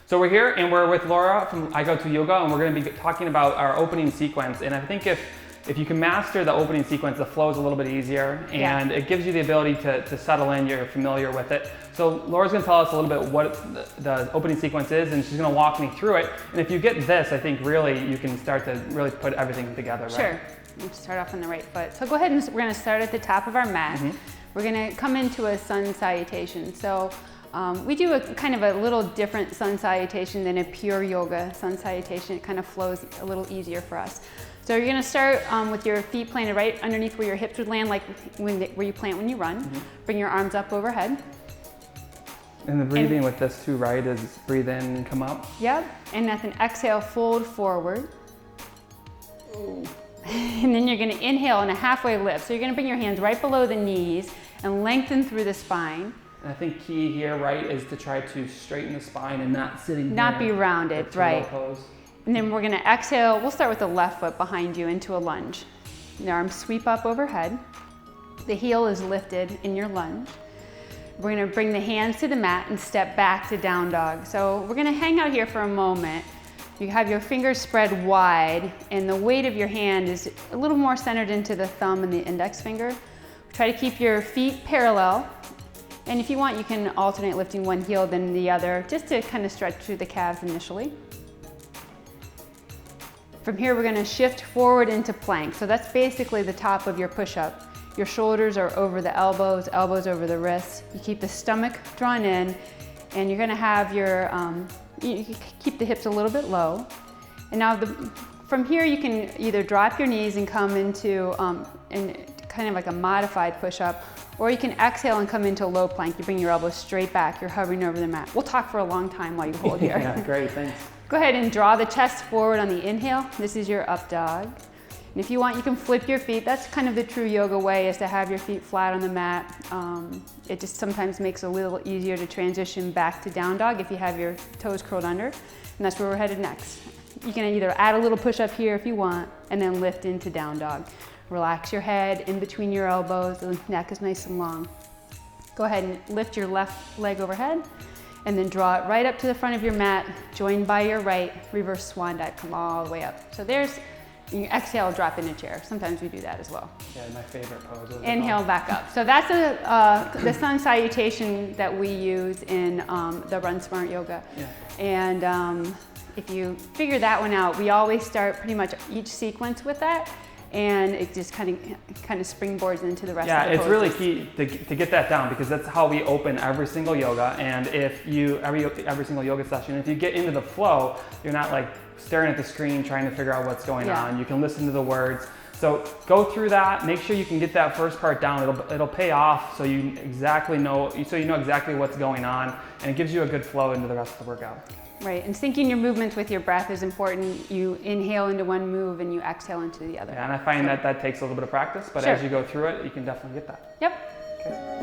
So we're here and we're with Laura from I Go To Yoga, and we're going to be talking about our opening sequence. And I think if you can master the opening sequence, the flow is a little bit easier, and it gives you the ability to settle in. You're familiar with it. So Laura's going to tell us a little bit what the opening sequence is, and she's going to walk me through it. And if you get this, I think really you can start to really put everything together, right? Sure. We'll start off on the right foot. So go ahead and we're going to start at the top of our mat. We're going to come into a sun salutation. So we do a kind of a little different sun salutation than a pure yoga sun salutation. It kind of flows a little easier for us. So you're going to start with your feet planted right underneath where your hips would land, like where you plant when you run. Bring your arms up overhead. And the breathing with this too, right, is breathe in and come up. Yep. And as an exhale, fold forward. And then you're going to inhale in a halfway lift. So you're going to bring your hands right below the knees and lengthen through the spine. And I think key here, right, is to try to straighten the spine and not sitting Not be rounded, right. Pose. And then we're going to exhale. We'll start with the left foot behind you into a lunge. The arms sweep up overhead. The heel is lifted in your lunge. We're going to bring the hands to the mat and step back to down dog. So we're going to hang out here for a moment. You have your fingers spread wide, and the weight of your hand is a little more centered into the thumb and the index finger. Try to keep your feet parallel. And if you want, you can alternate lifting one heel then the other, just to kind of stretch through the calves initially. From here, we're going to shift forward into plank. So that's basically the top of your push-up. Your shoulders are over the elbows, elbows over the wrists. You keep the stomach drawn in, and you're going to have your, you keep the hips a little bit low. And now from here, you can either drop your knees and come into kind of like a modified push-up, or you can exhale and come into low plank. You bring your elbows straight back. You're hovering over the mat. We'll talk for a long time while you hold here. Yeah, great, thanks. Go ahead and draw the chest forward on the inhale. This is your up dog. And if you want, you can flip your feet. That's kind of the true yoga way, is to have your feet flat on the mat. It just sometimes makes it a little easier to transition back to down dog if you have your toes curled under. And that's where we're headed next. You can either add a little push up here if you want, and then lift into down dog. Relax your head in between your elbows. The neck is nice and long. Go ahead and lift your left leg overhead, and then draw it right up to the front of your mat, joined by your right, reverse swan dive, come all the way up. So there's, you exhale, drop in a chair. Sometimes we do that as well. Yeah, my favorite pose. Inhale, back up. So that's the sun salutation that we use in the RunSmart yoga. Yeah. And if you figure that one out, we always start pretty much each sequence with that. And it just kind of springboards into the rest of the poses. Yeah, it's really key to get that down, because that's how we open every single yoga. And if you, every single yoga session, if you get into the flow, you're not like staring at the screen trying to figure out what's going on. You can listen to the words. So go through that, make sure you can get that first part down. It'll pay off, so you know exactly what's going on, and it gives you a good flow into the rest of the workout. Right, and syncing your movements with your breath is important. You inhale into one move and you exhale into the other. Yeah, and I find that takes a little bit of practice, but as you go through it, you can definitely get that. Yep. Okay.